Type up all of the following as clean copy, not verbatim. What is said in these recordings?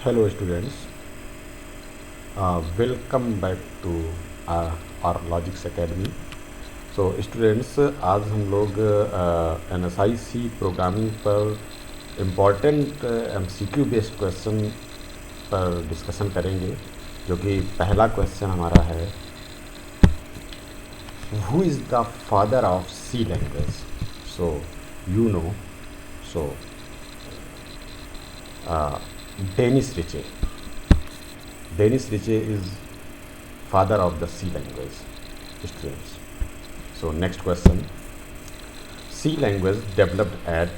Hello students, welcome back to our logics academy. So students, आज हम लोग NSIC programming पर इम्पॉर्टेंट MCQ बेस्ड क्वेश्चन पर discussion करेंगे, जो कि पहला क्वेश्चन हमारा है, who is the father of C language? So you know, so Dennis Ritchie. Dennis Ritchie is father of the C language, students. So next question, C language developed at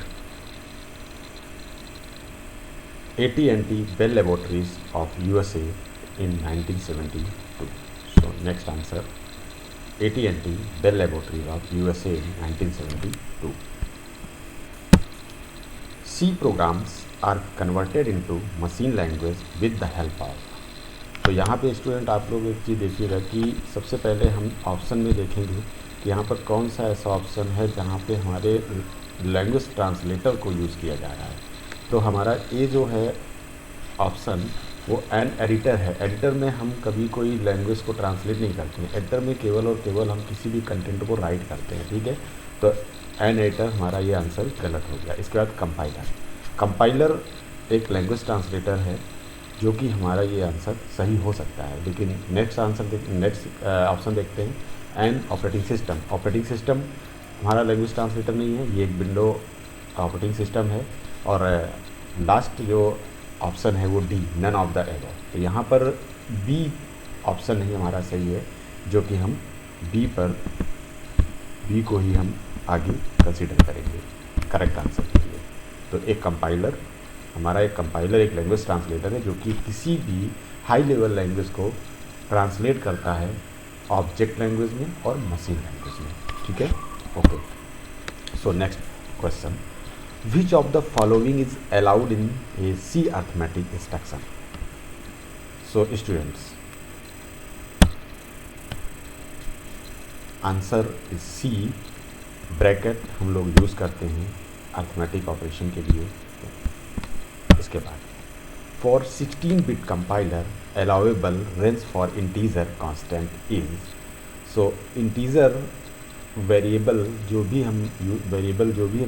AT&T Bell Laboratories of USA in 1972. So next answer, AT&T Bell Laboratories of USA in 1972. C programs are converted into machine language with the help of। तो यहाँ पे student आप लोग एक चीज़ देखिएगा कि सबसे पहले हम ऑप्शन में देखेंगे कि यहाँ पर कौन सा ऐसा ऑप्शन है जहाँ पे हमारे लैंग्वेज ट्रांसलेटर को यूज़ किया जा रहा है। तो हमारा ये जो है ऑप्शन, वो एन एडिटर है। एडिटर में हम कभी कोई लैंग्वेज को ट्रांसलेट नहीं करते हैं, एडिटर में केवल और केवल हम किसी भी कंटेंट को राइट करते हैं, ठीक है। तो एन एडिटर हमारा ये आंसर गलत हो गया। इसके बाद कंपाइलर। कंपाइलर एक लैंग्वेज ट्रांसलेटर है, जो कि हमारा ये आंसर सही हो सकता है। लेकिन नेक्स्ट ऑप्शन देखते हैं, an operating system. Operating system हमारा लैंग्वेज ट्रांसलेटर नहीं है, ये एक विंडो ऑपरेटिंग सिस्टम है। और लास्ट जो ऑप्शन है वो D, none of the above. तो यहाँ पर बी ऑप्शन ही हमारा सही है, जो कि हम बी को ही हम आगे कंसीडर करेंगे करेक्ट आंसर के लिए। तो एक कंपाइलर, हमारा एक कंपाइलर एक लैंग्वेज ट्रांसलेटर है, जो कि किसी भी हाई लेवल लैंग्वेज को ट्रांसलेट करता है ऑब्जेक्ट लैंग्वेज में और मशीन लैंग्वेज में, ठीक है। Okay, so next question, which of the following is allowed in a C arithmetic instruction? So students, answer is C. Bracket हम लोग यूज़ करते हैं अर्थमेटिक ऑपरेशन के लिए। इसके बाद for 16-bit compiler allowable range for integer constant is. So integer variable जो भी हम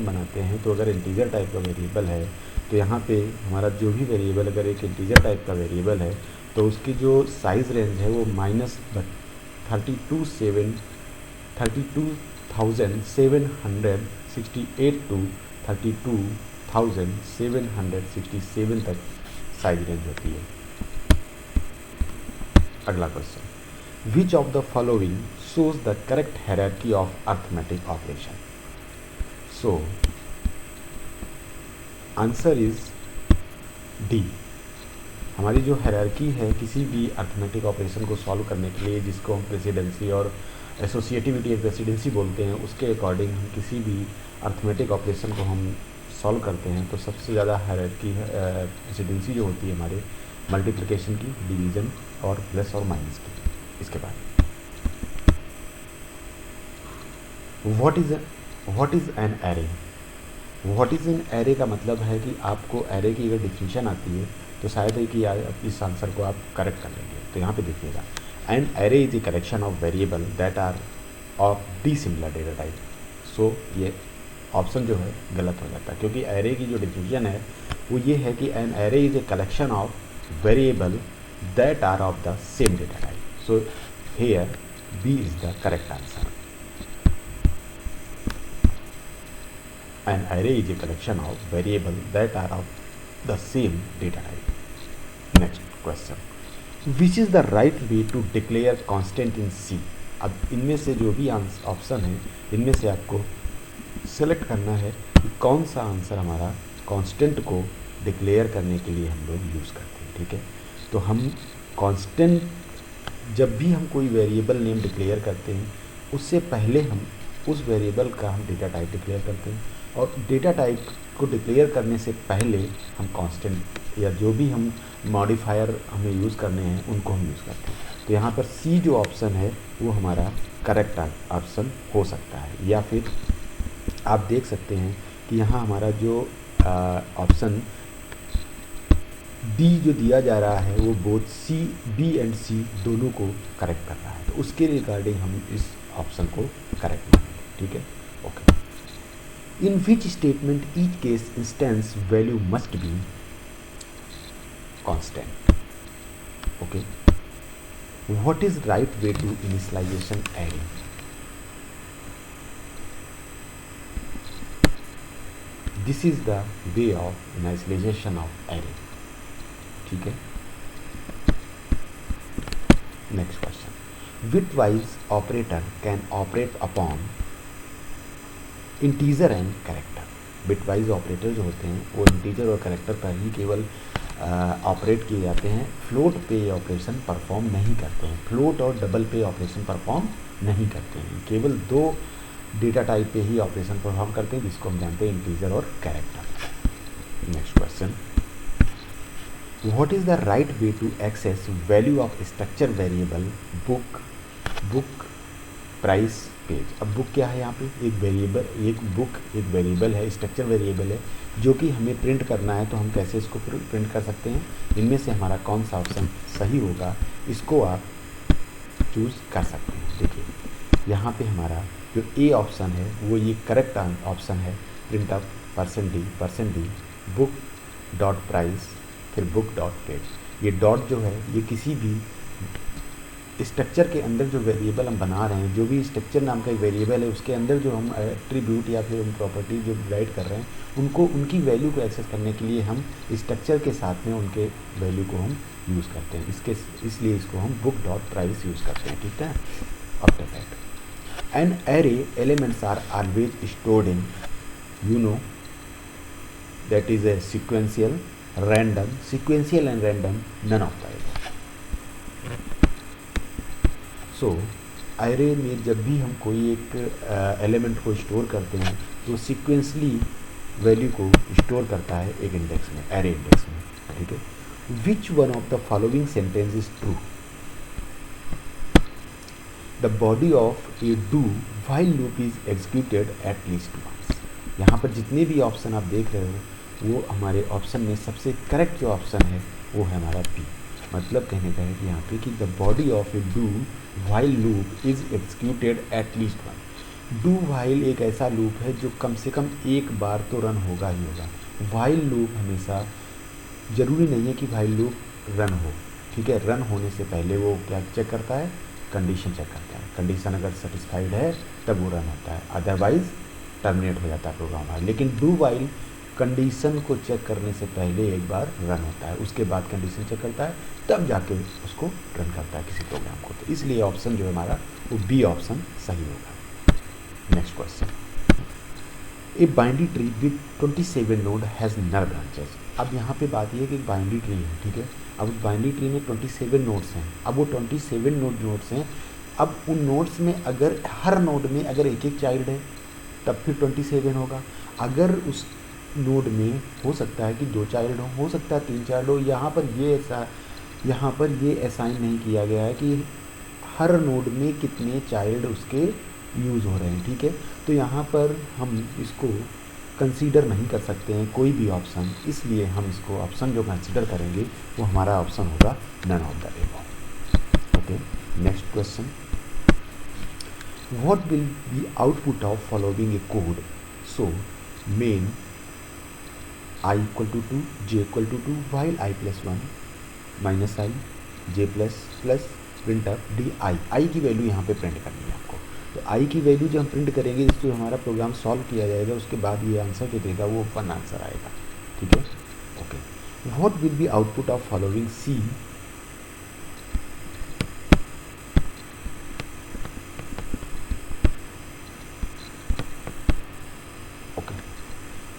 बनाते हैं, तो अगर इंटीजर टाइप का वेरिएबल है, तो यहाँ पे हमारा जो भी वेरिएबल अगर एक इंटीजर टाइप का वेरिएबल है, तो उसकी जो साइज़ रेंज है वो -32,768 टू 32,767 तक साइज रेंज होती है। अगला question, which of the following shows the correct hierarchy of arithmetic operation? So answer is D. हमारी जो हायरार्की है किसी भी अर्थमेटिक ऑपरेशन को सॉल्व करने के लिए, जिसको हम प्रेसिडेंसी और एसोसिएटिविटी प्रेसिडेंसी बोलते हैं, उसके अकॉर्डिंग हम किसी भी अर्थमेटिक ऑपरेशन को हम सॉल्व करते हैं, तो सबसे ज़्यादा हायरार्की प्रेसिडेंसी जो होती है हमारे मल्टीप्लिकेशन की, डिवीज़न और प्लस और माइनस की। इसके बाद what is an array? What is an array का मतलब है कि आपको एरे की अगर डिफिनीशन आती है तो शायद है कि इस आंसर को आप करेक्ट कर लेंगे। तो यहाँ पे देखिएगा, an array is a collection of variable that are of the similar data type. So ये ऑप्शन जो है गलत हो जाता है, क्योंकि एरे की जो डिफिनीशन है वो ये है कि an array is a collection of variable that are of the same data type. So here B is the correct answer. An array is a collection of variable that are of the same data type. Next question, which is the right way to declare constant in C? अब इनमें से जो भी option है, इनमें से आपको select करना है कि कौन सा आंसर हमारा कांस्टेंट को डिक्लेयर करने के लिए हम लोग यूज़ करते हैं, ठीक है। तो हम कांस्टेंट, जब भी हम कोई वेरिएबल नेम डिक्लेयर करते हैं, उससे पहले हम उस वेरिएबल का हम डेटा टाइप डिक्लेयर करते हैं, और डेटा टाइप को डिक्लेयर करने से पहले हम कांस्टेंट या जो भी हम मॉडिफायर हमें यूज़ करने हैं उनको हम यूज़ करते हैं। तो यहाँ पर सी जो ऑप्शन है वो हमारा करेक्ट ऑप्शन हो सकता है, या फिर आप देख सकते हैं कि यहाँ हमारा जो ऑप्शन डी जो दिया जा रहा है वो बोथ सी, बी एंड सी दोनों को करेक्ट कर रहा है, तो उसके रिगार्डिंग हम इस ऑप्शन को करेक्ट मानेंगे, ठीक है। Okay, in which statement each case instance value must be constant. Okay, what is right way to initialization array? This is the way of initialization of array, ठीक है। Next question, bitwise operator can operate upon integer and character. Bitwise operator जो होते हैं वो integer और character पर ही केवल operate किए जाते हैं, फ्लोट पे ऑपरेशन परफॉर्म नहीं करते हैं, फ्लोट और डबल पे ऑपरेशन परफॉर्म नहीं करते हैं, केवल दो डेटा टाइप पे ही ऑपरेशन परफॉर्म करते हैं, जिसको हम जानते हैं इंटीजर और character. Next question, what is the right way to access value of structure variable book price page. अब बुक क्या है यहाँ पे? एक वेरिएबल, एक बुक एक वेरिएबल है, स्ट्रक्चर वेरिएबल है जो कि हमें प्रिंट करना है, तो हम कैसे इसको प्रिंट कर सकते हैं? इनमें से हमारा कौन सा ऑप्शन सही होगा, इसको आप चूज़ कर सकते हैं। देखिए यहाँ पे हमारा जो ए ऑप्शन है वो ये करेक्ट ऑप्शन है, print of %d book dot price फिर बुक डॉट पेज। ये डॉट जो है ये किसी भी स्ट्रक्चर के अंदर जो वेरिएबल हम बना रहे हैं, जो भी स्ट्रक्चर नाम का एक वेरिएबल है उसके अंदर जो हम एट्रीब्यूट या फिर हम प्रॉपर्टी जो राइट कर रहे हैं उनको, उनकी वैल्यू को एक्सेस करने के लिए हम स्ट्रक्चर के साथ में उनके वैल्यू को हम यूज़ करते हैं, इसलिए इसको हम बुक डॉट प्राइस यूज़ करते हैं, ठीक है। After that an array elements are always stored in, you know that is a sequential and random, none of the above. So array में जब भी हम कोई एक एलिमेंट को स्टोर करते हैं तो सीक्वेंसली वैल्यू को स्टोर करता है एक इंडेक्स में, एरे इंडेक्स में, ठीक है। Which one of the following sentence is true? The body of a do while loop is executed at least once. यहाँ पर जितने भी ऑप्शन आप देख रहे हो वो हमारे ऑप्शन में सबसे करेक्ट जो ऑप्शन है वो है हमारा बी। मतलब कहने का है कि यहाँ पे कि the body of a do while loop is executed at least one. Do while एक ऐसा लूप है जो कम से कम एक बार तो रन होगा ही होगा। व्हाइल लूप हमेशा ज़रूरी नहीं है कि व्हाइल लूप रन हो, ठीक है। रन होने से पहले वो क्या चेक करता है? कंडीशन चेक करता है। कंडीशन अगर सेटिस्फाइड है तब वो रन होता है, अदरवाइज टर्मिनेट हो जाता है प्रोग्राम। लेकिन डू व्हाइल कंडीशन को चेक करने से पहले एक बार रन होता है, उसके बाद कंडीशन चेक करता है, तब जाके उसको रन करता है किसी प्रोग्राम को। तो इसलिए ऑप्शन जो है हमारा वो बी ऑप्शन सही होगा। Next question, a binary tree with 27 node has null branches. अब यहाँ पे बात ये है कि बाइनरी ट्री है, ठीक है। अब उस बाइनरी ट्री में 27 नोड्स हैं। अब वो 27 नोड्स हैं। अब उन नोड्स में अगर हर नोड में अगर एक एक चाइल्ड है तब फिर 27 होगा। अगर उस नोड में हो सकता है कि 2 चाइल्ड हो सकता है 3 चाइल्ड हो। यहाँ पर ये असाइन नहीं किया गया है कि हर नोड में कितने चाइल्ड उसके यूज़ हो रहे हैं, ठीक है। तो यहाँ पर हम इसको कंसीडर नहीं कर सकते हैं कोई भी ऑप्शन, इसलिए हम इसको ऑप्शन जो कंसीडर करेंगे वो हमारा ऑप्शन होगा none of the above. Okay, next question, what will be output of following a code? So main I equal to 2, j equal to 2, while I plus 1 minus I, j plus print of di की value यहाँ पे print करनी है आपको। तो i की value जब हम प्रिंट करेंगे इसको हमारा प्रोग्राम सॉल्व किया जाएगा, उसके बाद ये आंसर जो देगा वो 1 आंसर आएगा, ठीक है। Okay, what will be output of following C?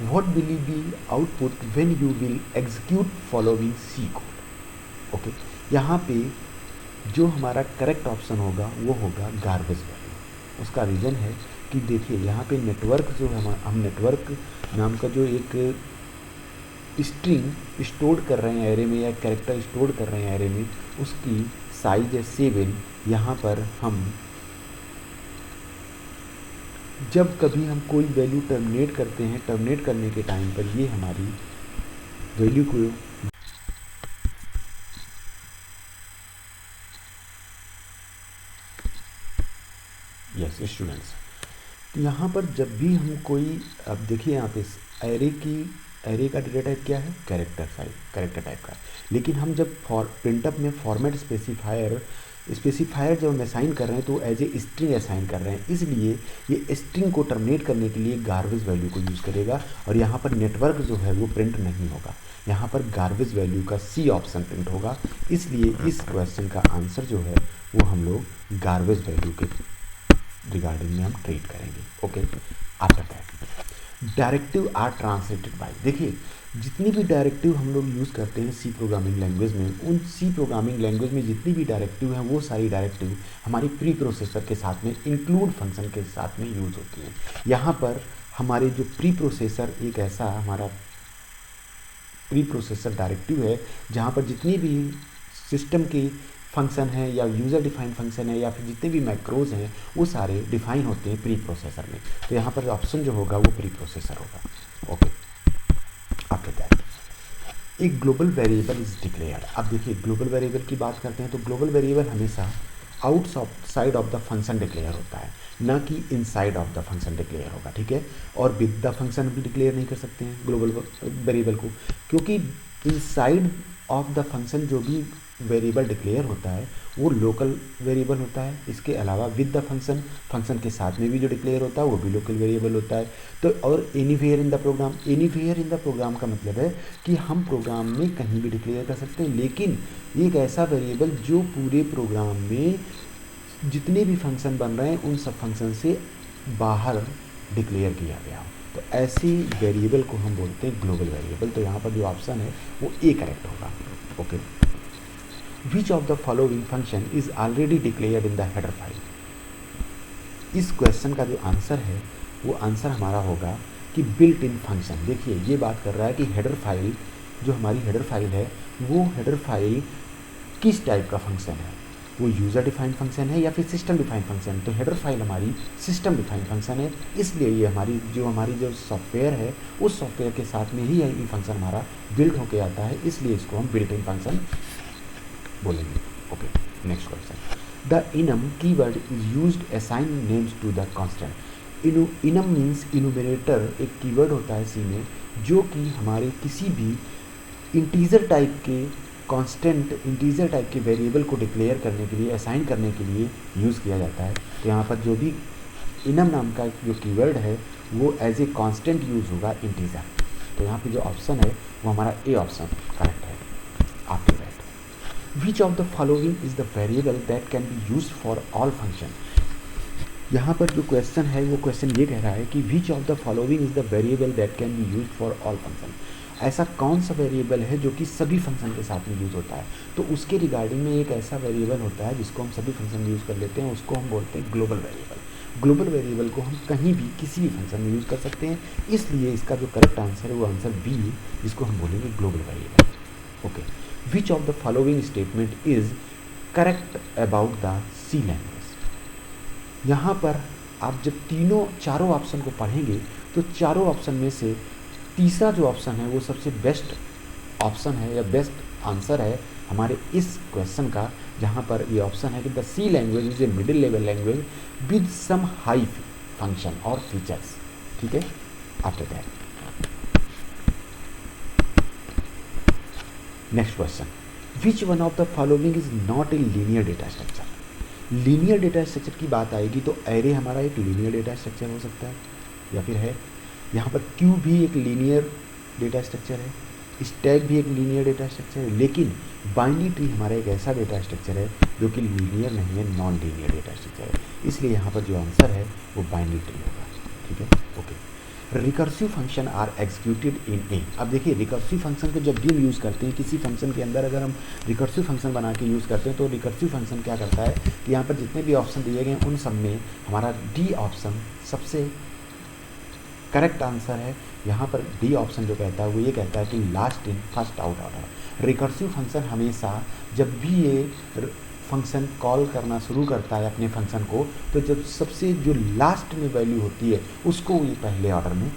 What will be output when you will execute following C code? Okay, यहाँ पे जो हमारा करेक्ट ऑप्शन होगा वो होगा गार्बेज वैल्यू। उसका रीज़न है कि देखिए यहाँ पे नेटवर्क जो हम नेटवर्क नाम का जो एक स्ट्रिंग स्टोर कर रहे हैं एरे में या कैरेक्टर स्टोर कर रहे हैं एरे में, उसकी साइज है 7। यहाँ पर हम जब कभी हम कोई वैल्यू टर्मिनेट करते हैं, टर्मिनेट करने के टाइम पर ये हमारी वैल्यू को स्टूडेंट्स, तो यहाँ पर जब भी हम कोई, अब देखिए यहाँ पे एरे का डेटा टाइप क्या है, कैरेक्टर टाइप का। लेकिन हम जब प्रिंटअप में फॉर्मेट स्पेसिफायर जब हम असाइन कर रहे हैं तो एज ए स्ट्रिंग असाइन कर रहे हैं, इसलिए ये स्ट्रिंग को टर्मिनेट करने के लिए गार्बेज वैल्यू को यूज़ करेगा। और यहाँ पर नेटवर्क जो है वो प्रिंट नहीं होगा, यहाँ पर गार्बेज वैल्यू का सी ऑप्शन प्रिंट होगा। इसलिए इस क्वेश्चन का आंसर जो है वो हम लोग गार्बेज वैल्यू के रिगार्डिंग में हम ट्रीट करेंगे। Okay, after that directive are translated by, देखिए जितनी भी डायरेक्टिव हम लोग यूज़ करते हैं सी प्रोग्रामिंग लैंग्वेज में, उन सी प्रोग्रामिंग लैंग्वेज में जितनी भी डायरेक्टिव हैं वो सारी डायरेक्टिव हमारी प्री प्रोसेसर के साथ में इंक्लूड फंक्शन के साथ में यूज़ होती हैं। यहाँ पर हमारे जो प्री प्रोसेसर एक ऐसा हमारा प्री प्रोसेसर डायरेक्टिव है जहाँ पर जितनी भी सिस्टम की फंक्शन है या यूज़र डिफाइंड फंक्शन है या फिर जितने भी मैक्रोज हैं वो सारे डिफाइन होते हैं प्री प्रोसेसर में। तो यहाँ पर ऑप्शन जो होगा वो प्री प्रोसेसर होगा। ओके, आफ्टर दैट एक ग्लोबल वेरिएबल इज डिक्लेयर्ड। अब देखिए ग्लोबल वेरिएबल की बात करते हैं तो ग्लोबल वेरिएबल हमेशा outside of the function declare होता है, ना कि inside of the function declare होगा, ठीक है। और विद द फंक्शन भी डिक्लेयर नहीं कर सकते हैं ग्लोबल वेरिएबल को, क्योंकि इनसाइड ऑफ द फंक्शन जो भी वेरिएबल डिक्लेयर होता है वो लोकल वेरिएबल होता है। इसके अलावा विद द फंक्शन के साथ में भी जो डिक्लेयर होता है वो भी लोकल वेरिएबल होता है। तो और एनीवेयर इन द प्रोग्राम का मतलब है कि हम प्रोग्राम में कहीं भी डिक्लेयर कर सकते हैं, लेकिन एक ऐसा वेरिएबल जो पूरे प्रोग्राम में जितने भी फंक्शन बन रहे हैं उन सब फंक्शन से बाहर डिक्लेयर किया गया हो, तो ऐसी वेरिएबल को हम बोलते हैं ग्लोबल वेरिएबल। तो यहाँ पर जो ऑप्शन है वो ए करेक्ट होगा। Okay, which of the following function is already declared in the header file. इस क्वेश्चन का जो आंसर है वो आंसर हमारा होगा कि बिल्ट इन फंक्शन। देखिए ये बात कर रहा है कि हेडर फाइल, जो हमारी हेडर फाइल है वो हेडर फाइल किस टाइप का फंक्शन है, वो यूज़र डिफाइंड फंक्शन है या फिर सिस्टम डिफाइंड फंक्शन। तो हेडर फाइल हमारी सिस्टम डिफाइंड फंक्शन है, इसलिए ये हमारी जो सॉफ्टवेयर है उस सॉफ्टवेयर के साथ में ही ये फंक्शन हमारा बिल्ट होके आता है, इसलिए इसको हम बिल्ट इन फंक्शन बोलेंगे। Okay, next question, the enum keyword is used assign names to the constant. Enum means enumerator एक कीवर्ड होता है सी में जो कि हमारे किसी भी इंटीजर टाइप के वेरिएबल को डिक्लेयर करने के लिए, असाइन करने के लिए यूज़ किया जाता है। तो यहाँ पर जो भी इनम नाम का जो कीवर्ड है वो एज ए कांस्टेंट यूज होगा इंटीजर। तो यहाँ पे जो ऑप्शन है वो हमारा ए ऑप्शन करेक्ट है। After that which of the following is the variable that can be use for all function. यहाँ पर जो क्वेश्चन है वो क्वेश्चन ये कह रहा है कि विच of the following is the variable that can be use for all function. ऐसा कौन सा वेरिएबल है जो कि सभी फंक्शन के साथ में यूज़ होता है। तो उसके रिगार्डिंग में एक ऐसा वेरिएबल होता है जिसको हम सभी फंक्शन में यूज़ कर लेते हैं, उसको हम बोलते हैं ग्लोबल वेरिएबल। ग्लोबल वेरिएबल को हम कहीं भी किसी भी फंक्शन में यूज़ कर सकते हैं, इसलिए इसका जो करेक्ट आंसर है वो आंसर बी, जिसको हम बोलेंगे global variable. Okay, which of the following statement is correct about the C language. यहाँ पर आप जब चारों ऑप्शन को पढ़ेंगे तो चारों ऑप्शन में से तीसरा जो ऑप्शन है वो सबसे बेस्ट ऑप्शन है या बेस्ट आंसर है हमारे इस क्वेश्चन का, जहाँ पर ये ऑप्शन है कि the C language is a middle level language with some high function और फीचर्स। ठीक है, after that next question, which one of the following is not a linear data structure. Linear data structure की बात आएगी तो array हमारा एक linear data structure हो सकता है या फिर है, यहाँ पर क्यू भी एक लीनियर डेटा स्ट्रक्चर है, स्टैक भी एक लीनियर डेटा स्ट्रक्चर है, लेकिन बाइनरी ट्री हमारा एक ऐसा डेटा स्ट्रक्चर है जो कि लीनियर नहीं है, नॉन लीनियर डेटा स्ट्रक्चर है, इसलिए यहाँ पर जो आंसर है वो बाइनरी ट्री होगा। ठीक है, okay. Recursive function are executed in a. अब देखिए रिकर्सिव फंक्शन को जब भी हम यूज़ करते हैं किसी फंक्शन के अंदर, अगर हम रिकर्सिव फंक्शन बना के यूज़ करते हैं तो रिकर्सिव फंक्शन क्या करता है कि यहाँ पर जितने भी ऑप्शन दिए गए उन सब में हमारा डी ऑप्शन सबसे करेक्ट आंसर है। यहाँ पर डी ऑप्शन जो कहता है वो ये कहता है कि last in first out order. Recursive function हमेशा जब भी ये फंक्शन कॉल करना शुरू करता है अपने फंक्शन को, तो जब सबसे जो लास्ट में वैल्यू होती है उसको ये पहले ऑर्डर में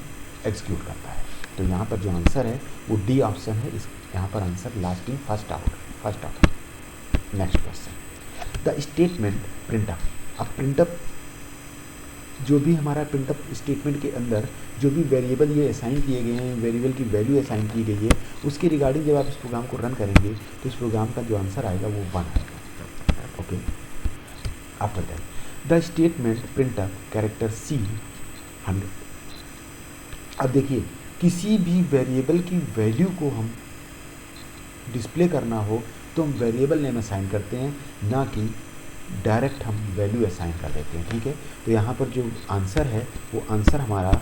एग्जीक्यूट करता है। तो यहाँ पर जो आंसर है वो डी ऑप्शन है, इस यहाँ पर answer last in first order. Next question, the statement printf. अब प्रिंटअप जो भी हमारा प्रिंटअप स्टेटमेंट के अंदर जो भी वेरिएबल ये असाइन किए गए हैं, वेरिएबल की वैल्यू असाइन की गई है, उसके रिगार्डिंग जब आप इस प्रोग्राम को रन करेंगे तो इस प्रोग्राम का जो आंसर आएगा वो 1 आएगा। Okay, after that the statement प्रिंटअप character C 100। अब देखिए, किसी भी वेरिएबल की वैल्यू को हम डिस्प्ले करना हो तो हम वेरिएबल नेम असाइन करते हैं, ना कि डायरेक्ट हम वैल्यू असाइन कर देते हैं। ठीक है, तो यहाँ पर जो आंसर है वो आंसर हमारा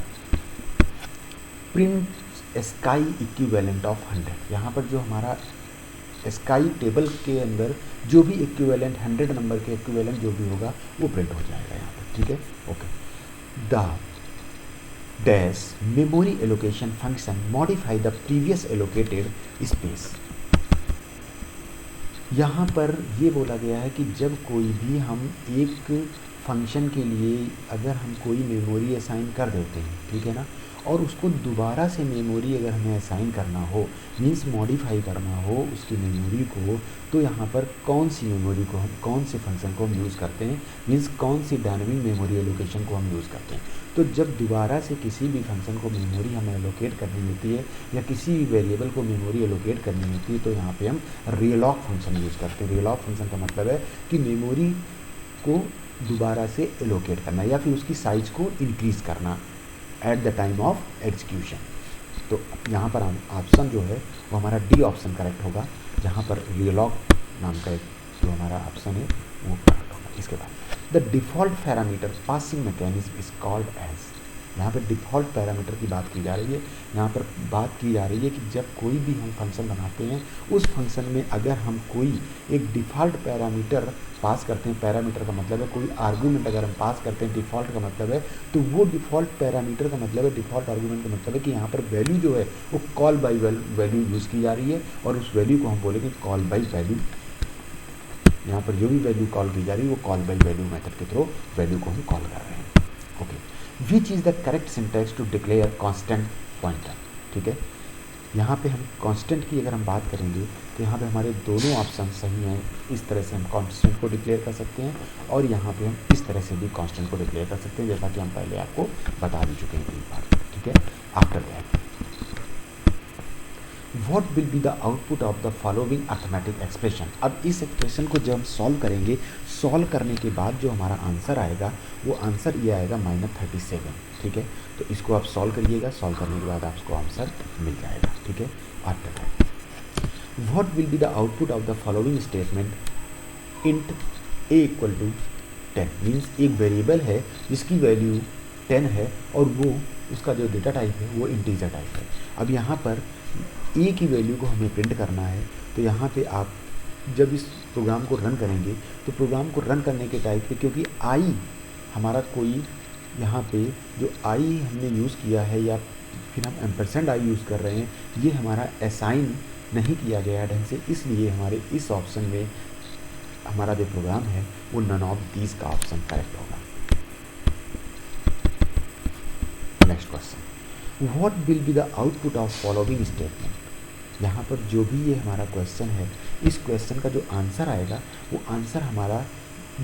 प्रिंट स्काई इक्विवेलेंट ऑफ 100। यहाँ पर जो हमारा स्काई टेबल के अंदर जो भी इक्विवेलेंट 100 नंबर के इक्विवेलेंट जो भी होगा वो प्रिंट हो जाएगा यहाँ पर। ठीक है, okay. The dash memory allocation function modify the previous allocated space. यहाँ पर ये बोला गया है कि जब कोई भी हम एक फंक्शन के लिए अगर हम कोई मेमोरी असाइन कर देते हैं, ठीक है ना, और उसको दोबारा से मेमोरी अगर हमें असाइन करना हो, मीन्स मॉडिफाई करना हो उसकी मेमोरी को, तो यहाँ पर कौन सी मेमोरी को हम, कौन से फंक्शन को हम यूज़ करते हैं, मीन्स कौन सी डायनेमिक मेमोरी एलोकेशन को हम यूज़ करते हैं। तो जब दोबारा से किसी भी फंक्शन को मेमोरी हमें एलोकेट करनी होती है या किसी भी वेरिएबल को मेमोरी एलोकेट करनी होती है, तो यहाँ पे हम रियलॉक फंक्शन यूज़ करते हैं। रियलॉक फंक्शन का मतलब है कि मेमोरी को दोबारा से एलोकेट करना या फिर उसकी साइज को इंक्रीज़ करना at the time of execution. तो यहाँ पर ऑप्शन जो है वो हमारा डी ऑप्शन करेक्ट होगा, जहाँ पर रियलॉक नाम का जो हमारा ऑप्शन है वो करेक्ट होगा। इसके बाद the default parameter passing mechanism is called as. यहाँ पर डिफ़ॉल्ट पैरामीटर की बात की जा रही है। यहाँ पर बात की जा रही है कि जब कोई भी हम फंक्शन बनाते हैं, उस फंक्शन में अगर हम कोई एक डिफ़ॉल्ट पैरामीटर पास करते हैं, पैरामीटर का मतलब है कोई आर्गूमेंट अगर हम पास करते हैं, डिफ़ॉल्ट का मतलब है, तो वो डिफ़ॉल्ट पैरामीटर का मतलब है, डिफ़ॉल्ट आर्गूमेंट का मतलब है कि यहाँ पर वैल्यू जो है वो कॉल बाई वैल्यू यूज़ की जा रही है, और उस वैल्यू को हम बोलेंगे कॉल बाई वैल्यू। यहाँ पर जो भी वैल्यू कॉल की जा रही है वो कॉल बाई वैल्यू मेथड के थ्रू वैल्यू को हम कॉल कर रहे हैं। Okay, which is the correct syntax to declare constant pointer. ठीक है, यहाँ पे हम कांस्टेंट की अगर हम बात करेंगे तो यहाँ पे हमारे दोनों ऑप्शन सही हैं। इस तरह से हम कांस्टेंट को डिक्लेयर कर सकते हैं, और यहाँ पे हम इस तरह से भी कांस्टेंट को डिक्लेयर कर सकते हैं, जैसा कि हम पहले आपको बता भी चुके हैं 3 बार। ठीक है, after that what will be the output of the following arithmetic expression. अब इस एक्सप्रेशन को जब हम सॉल्व करेंगे, सॉल्व करने के बाद जो हमारा आंसर आएगा वो आंसर ये आएगा -37। ठीक है, तो इसको आप सॉल्व करिएगा, सॉल्व करने के बाद आपको आंसर मिल जाएगा। ठीक है, after that what will be the output of the following statement int a equal to 10। Means एक वेरिएबल है जिसकी वैल्यू 10 है और वो उसका जो डेटा टाइप है वो इंटीजर टाइप है। अब यहाँ पर ए की वैल्यू को हमें प्रिंट करना है, तो यहाँ पे आप जब इस प्रोग्राम को रन करेंगे तो प्रोग्राम को रन करने के टाइप पे, क्योंकि आई हमारा कोई यहाँ पे जो आई हमने यूज़ किया है या फिर हम एम्परसेंड आई यूज़ कर रहे हैं, ये हमारा असाइन नहीं किया गया है ढंग से, इसलिए हमारे इस ऑप्शन में हमारा जो प्रोग्राम है वो नन ऑफ दीज का ऑप्शन करेक्ट होगा। Next question, what will be the output of following statement. यहाँ पर जो भी ये हमारा क्वेश्चन है, इस क्वेश्चन का जो आंसर आएगा वो आंसर हमारा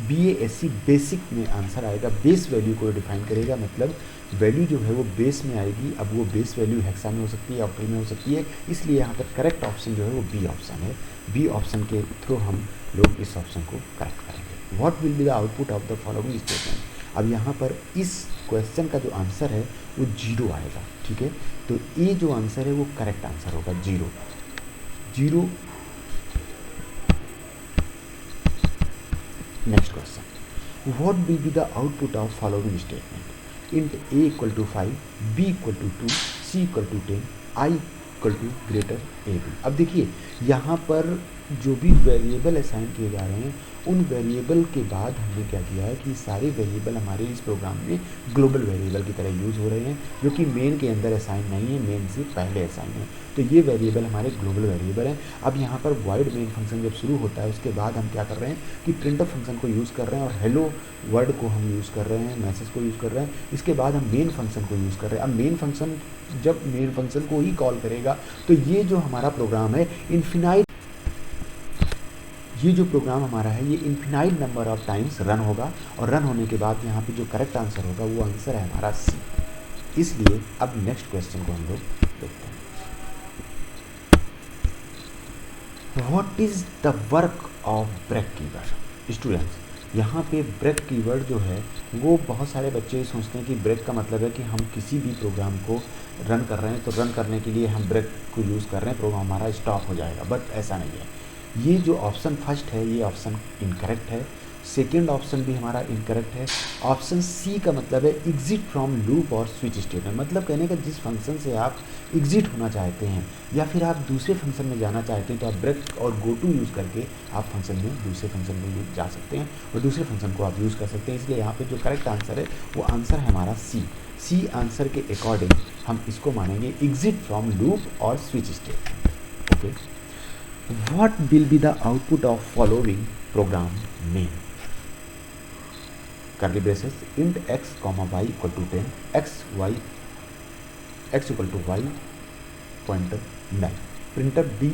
BASC बेसिक में आंसर आएगा। बेस वैल्यू को डिफाइन करेगा, मतलब वैल्यू जो है वो बेस में आएगी। अब वो बेस वैल्यू हेक्सा में हो सकती है, ऑक्टल में हो सकती है, इसलिए यहाँ पर करेक्ट ऑप्शन जो है वो बी ऑप्शन है। बी ऑप्शन के थ्रू हम लोग इस ऑप्शन को करेक्ट करेंगे। What will be the output of the following statement. अब यहाँ पर इस क्वेश्चन का जो आंसर है वो 0 आएगा। ठीक है, तो ये जो आंसर है वो करेक्ट आंसर होगा 0। Next question, what will be the output of following statement int a equal to 5, b equal to 2, c equal to 10, i equal to greater AB। अब देखिए यहाँ पर जो भी वेरिएबल असाइन किए जा रहे हैं, उन वेरिएबल के बाद हमने क्या किया है कि सारे वेरिएबल हमारे इस प्रोग्राम में ग्लोबल वेरिएबल की तरह यूज़ हो रहे हैं, जो कि मेन के अंदर असाइन नहीं है, मेन से पहले असाइन है। तो ये वेरिएबल हमारे ग्लोबल वेरिएबल हैं। अब यहाँ पर वॉइड मेन फंक्शन जब शुरू होता है, उसके बाद हम क्या कर रहे हैं कि प्रिंटअप फंक्शन को यूज़ कर रहे हैं और हेलो वर्ड को हम यूज़ कर रहे हैं, मैसेज को यूज़ कर रहे हैं। इसके बाद हम मेन फंक्शन को यूज़ कर रहे हैं। अब मेन फंक्शन जब मेन फंक्शन को ही कॉल करेगा, तो ये जो हमारा प्रोग्राम है इन्फिनाइट ये जो प्रोग्राम हमारा है ये infinite number of times run होगा, और रन होने के बाद यहाँ पे जो करेक्ट आंसर होगा वो आंसर है हमारा सी। इसलिए अब नेक्स्ट क्वेश्चन को हम लोग देखते हैं। What is the work of break keyword? Students, यहाँ पे ब्रेक कीवर्ड जो है वो बहुत सारे बच्चे सोचते हैं कि ब्रेक का मतलब है कि हम किसी भी प्रोग्राम को रन कर रहे हैं तो रन करने के लिए हम ब्रेक को यूज़ कर रहे हैं, प्रोग्राम हमारा स्टॉप हो जाएगा, बट ऐसा नहीं है। ये जो ऑप्शन फर्स्ट है ये ऑप्शन इनकरेक्ट है, सेकेंड ऑप्शन भी हमारा इनकरेक्ट है। ऑप्शन सी का मतलब है एग्जिट फ्रॉम लूप और स्विच स्टेटमेंट, मतलब कहने का जिस फंक्शन से आप एग्जिट होना चाहते हैं या फिर आप दूसरे फंक्शन में जाना चाहते हैं तो आप ब्रेक और गो टू यूज़ करके आप फंक्शन में दूसरे फंक्शन में जा सकते हैं और दूसरे फंक्शन को आप यूज़ कर सकते हैं। इसलिए यहाँ पे जो करेक्ट आंसर है वो आंसर है हमारा सी। सी आंसर के अकॉर्डिंग हम इसको मानेंगे एग्जिट फ्रॉम लूप और switch statement. Okay, what will be the output of following programme name? curly braces int x comma y equal to 10 x equal to y pointer 9 printer b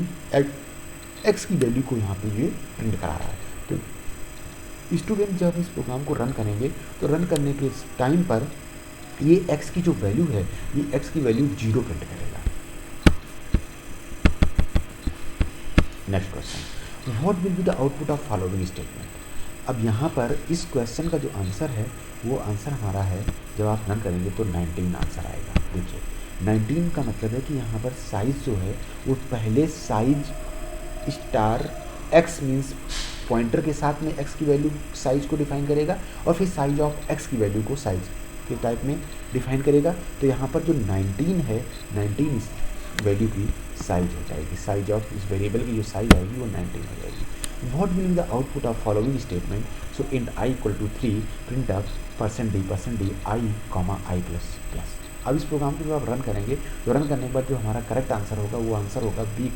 x की value को यहाँ पे ये print करा रहा है। तो स्टूडेंट जब इस प्रोग्राम को रन करेंगे तो रन करने के टाइम पर ये x की जो वैल्यू है ये x की वैल्यू 0 प्रिंट करेगा। Next question, what will be the output of following statement? अब यहाँ पर इस क्वेश्चन का जो आंसर है वो आंसर हमारा है, जब आप रन करेंगे तो 19 आंसर आएगा। देखिए 19 का मतलब है कि यहाँ पर साइज जो है वो पहले size star x means pointer के साथ में x की वैल्यू साइज को डिफाइन करेगा और फिर साइज ऑफ x की वैल्यू को साइज के टाइप में डिफाइन करेगा। तो यहाँ पर जो 19 है 19 इस वैल्यू की साइज हो जाएगी, साइज ऑफ इस वेरिएबल की जो साइज आएगी वो 19 हो जाएगी। What will be the output of following statement? So int I equal to 3 print up %d I comma I plus plus। अब इस प्रोग्राम को जब आप रन करेंगे तो रन करने के बाद जो हमारा करेक्ट आंसर होगा वो आंसर होगा बी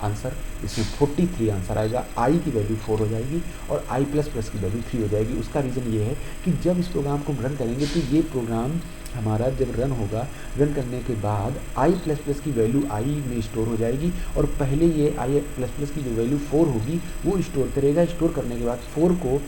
आंसर। इसमें 43 आंसर आएगा, आई की वैल्यू 4 हो जाएगी और आई प्लस प्लस की वैल्यू 3 हो जाएगी। उसका रीज़न ये है कि जब इस प्रोग्राम को रन करेंगे तो ये प्रोग्राम हमारा जब रन होगा, रन करने के बाद आई प्लस प्लस की वैल्यू आई में स्टोर हो जाएगी और पहले ये आई प्लस प्लस की जो वैल्यू 4 होगी वो स्टोर करेगा। स्टोर करने के बाद 4 को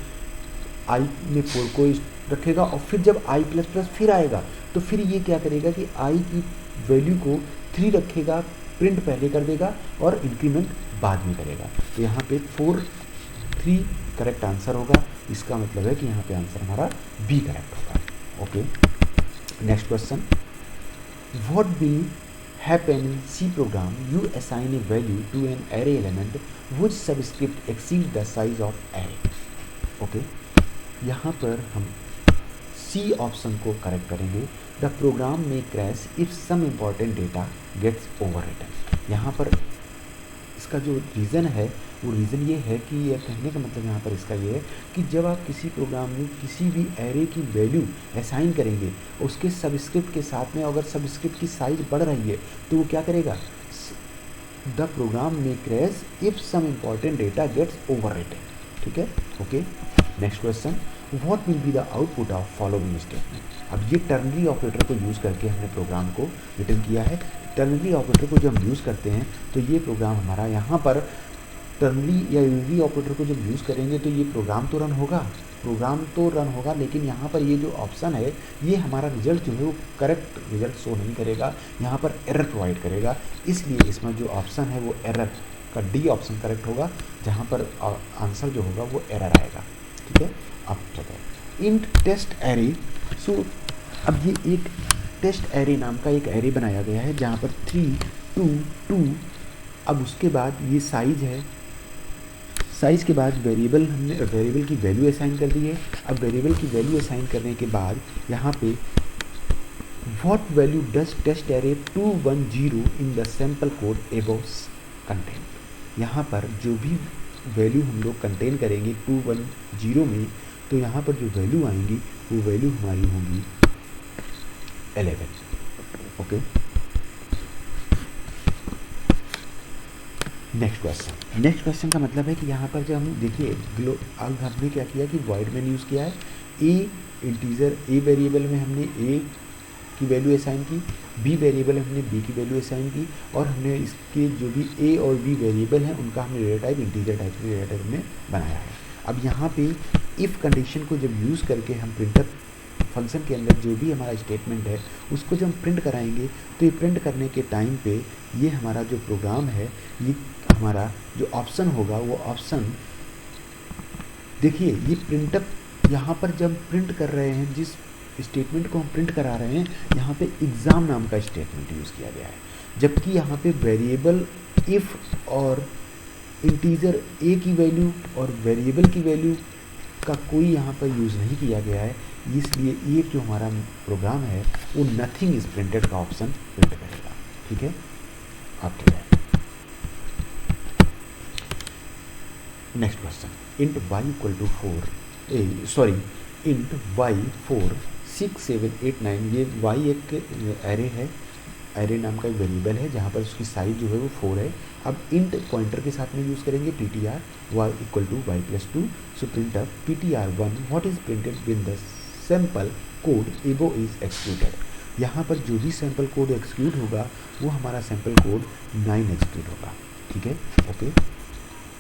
आई में 4 को रखेगा और फिर जब आई प्लस प्लस फिर आएगा तो फिर ये क्या करेगा कि आई की वैल्यू को 3 रखेगा, प्रिंट पहले कर देगा और इंक्रीमेंट बाद में करेगा। तो यहाँ पे 4 3 करेक्ट आंसर होगा। इसका मतलब है कि यहाँ पे आंसर हमारा बी करेक्ट होगा। Okay, next question, what will happen in C program? You assign a value to an array element which subscript exceed the size of array. Okay, यहाँ पर हम सी ऑप्शन को करेक्ट करेंगे। The program may crash if some important data gets overwritten. यहाँ पर इसका जो reason है वो रीज़न ये है कि यह कहने का मतलब यहाँ पर इसका ये है कि जब आप किसी प्रोग्राम में किसी भी एरे की वैल्यू असाइन करेंगे उसके सबस्क्रिप्ट के साथ में अगर सबस्क्रिप्ट की साइज बढ़ रही है तो वो क्या करेगा? The program may crash if some important data gets overwritten. ठीक है, okay. Next question, what will be the output of following statement? अब ये टर्नरी ऑपरेटर को यूज़ करके हमने प्रोग्राम को रिटर्न किया है। टर्नरी ऑपरेटर को जब हम यूज़ करते हैं तो ये प्रोग्राम हमारा यहाँ पर टर्नरी या यूनरी ऑपरेटर को जब यूज़ करेंगे तो ये प्रोग्राम तो रन होगा, लेकिन यहाँ पर ये जो ऑप्शन है ये हमारा रिजल्ट जो है वो करेक्ट रिजल्ट शो नहीं करेगा, यहाँ पर एरर प्रोवाइड करेगा। इसलिए इसमें जो ऑप्शन है वो एरर का डी ऑप्शन करेक्ट होगा, जहाँ पर आंसर जो होगा वो एरर आएगा। ठीक है, अब चलो इंट टेस्ट एरे। सो अब ये एक टेस्ट एरे नाम का एक एरे बनाया गया है जहाँ पर 3 2 2। अब उसके बाद ये साइज है, साइज के बाद वेरिएबल हमने वेरिएबल की वैल्यू असाइन कर दी है। अब वेरिएबल की वैल्यू असाइन करने के बाद यहाँ पे what value does test array 210 in the sample code above contain. यहाँ पर जो भी वैल्यू हम लोग कंटेन करेंगे 210 में, तो यहाँ पर जो वैल्यू आएंगी वो वैल्यू हमारी होंगी 11। ओके, नेक्स्ट क्वेश्चन का मतलब है कि यहाँ पर जब हम देखिए अब हमने क्या किया कि वॉइड मैन यूज़ किया है। ए इंटीजर ए वेरिएबल में हमने ए की वैल्यू असाइन की, बी वेरिएबल हमने बी की वैल्यू असाइन की, और हमने इसके जो भी ए और बी वेरिएबल हैं उनका हमने डेटा टाइप इंटीजर टाइप के डेटा टाइप में बनाया है। अब यहाँ पे इफ़ कंडीशन को जब यूज़ करके हम प्रिंटर फंक्शन के अंदर जो भी हमारा स्टेटमेंट है उसको जब हम प्रिंट कराएंगे, तो ये प्रिंट करने के टाइम पे ये हमारा जो प्रोग्राम है, ये हमारा जो ऑप्शन होगा वो ऑप्शन, देखिए ये प्रिंटअप यहाँ पर जब प्रिंट कर रहे हैं, जिस स्टेटमेंट को हम प्रिंट करा रहे हैं, यहाँ पे एग्ज़ाम नाम का स्टेटमेंट यूज़ किया गया है, जबकि यहाँ पे वेरिएबल इफ़ और इंटीजर ए की वैल्यू और वेरिएबल की वैल्यू का कोई यहाँ पर यूज़ नहीं किया गया है। इसलिए ये जो हमारा प्रोग्राम है वो नथिंग इज प्रिंटेड का ऑप्शन प्रिंट करेगा। ठीक है, after that next question, int y equal to 4 int y 4 6 7 8 9, ये वाई एक एरे है, एरे नाम का एक वेरिएबल है जहाँ पर उसकी साइज जो है वो 4 है। अब इंट पॉइंटर के साथ में यूज़ करेंगे ptr y equal to y plus 2, so print up ptr1 what is printed with the sample code above is executed. यहाँ पर जो भी सैम्पल कोड एक्सक्यूट होगा वो हमारा सैम्पल कोड 9 एक्सक्यूट होगा। ठीक है, okay.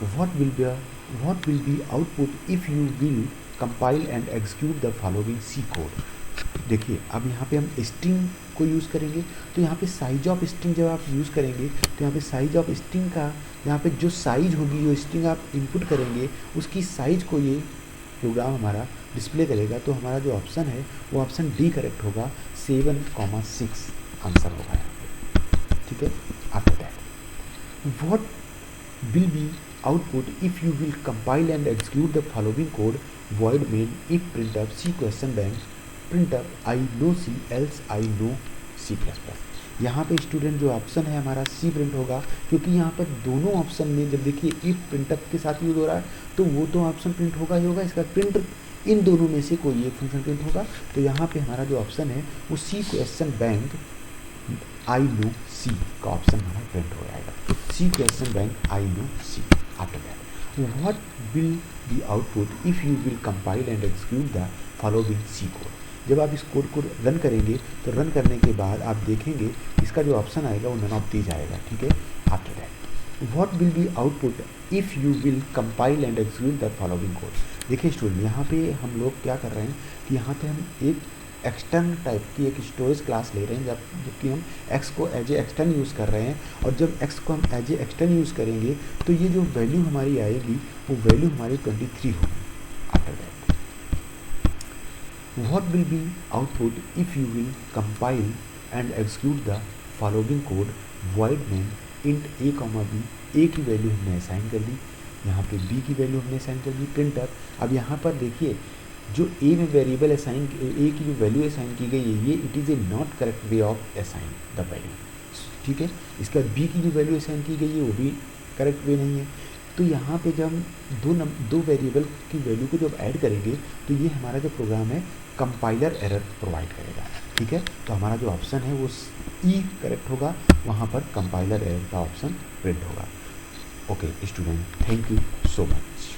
What will be output if you will compile and execute the following C code. देखिए अब यहाँ पे हम स्ट्रिंग को यूज़ करेंगे, तो यहाँ पे साइज ऑफ स्ट्रिंग जब आप यूज़ करेंगे तो यहाँ पे साइज ऑफ स्ट्रिंग का, यहाँ पे जो साइज होगी, जो स्ट्रिंग आप इनपुट करेंगे उसकी साइज को ये प्रोग्राम हमारा डिस्प्ले करेगा। तो हमारा जो ऑप्शन है वो ऑप्शन डी करेक्ट होगा, 7,6 आंसर होगा यहाँ पे। ठीक है, after that what will be output if you will compile and execute the following code, void main if printf c question bank printf I know C else I know C++। यहाँ पे student जो option है हमारा सी print होगा, क्योंकि यहाँ पर दोनों ऑप्शन में जब देखिए इफ प्रिंटअप के साथ यूज हो रहा है तो वो तो ऑप्शन प्रिंट होगा ही होगा, इसका प्रिंट इन दोनों में से कोई एक फंक्शन प्रिंट होगा। तो यहाँ पे हमारा जो ऑप्शन है वो C question bank I know C का ऑप्शन हमारा प्रिंट हो जाएगा, C question bank I know C. After that what will be output if you will compile and execute the following C code. जब आप इस code को run करेंगे तो रन करने के बाद आप देखेंगे इसका जो ऑप्शन आएगा वो नन ऑफ दीज आएगा। ठीक है, after that what will be output if you will compile and execute the following code. देखिए स्टूडेंट यहाँ पे हम लोग क्या कर रहे हैं कि यहाँ पे हम एक एक्सटर्न टाइप की एक स्टोरेज क्लास ले रहे हैं, जबकि हम एक्स को एज ए एक्सटर्न यूज़ कर रहे हैं। और जब एक्स को हम एज ए एक्सटर्न यूज़ करेंगे तो ये जो वैल्यू हमारी आएगी वो वैल्यू हमारी 23 होगी। After that what will be output if you will compile and execute the following code, void main int a comma b, a की वैल्यू हमने असाइन कर दी, यहाँ पे बी की वैल्यू हमने असाइन कर दी, प्रिंट अप। अब यहाँ पर देखिए जो ए में वेरिएबल असाइन, ए की जो वैल्यू असाइन की गई है ये it is a not correct way of assign the value. ठीक है, इसके बाद बी की जो वैल्यू असाइन की गई है वो भी करेक्ट वे नहीं है। तो यहाँ पे जब हम दो वेरिएबल की वैल्यू को जब ऐड करेंगे तो ये हमारा जो प्रोग्राम है कंपाइलर एरर प्रोवाइड करेगा। ठीक है, तो हमारा जो ऑप्शन है वो ई करेक्ट होगा, वहाँ पर कंपाइलर एरर का ऑप्शन प्रिंट होगा। Okay student, thank you so much.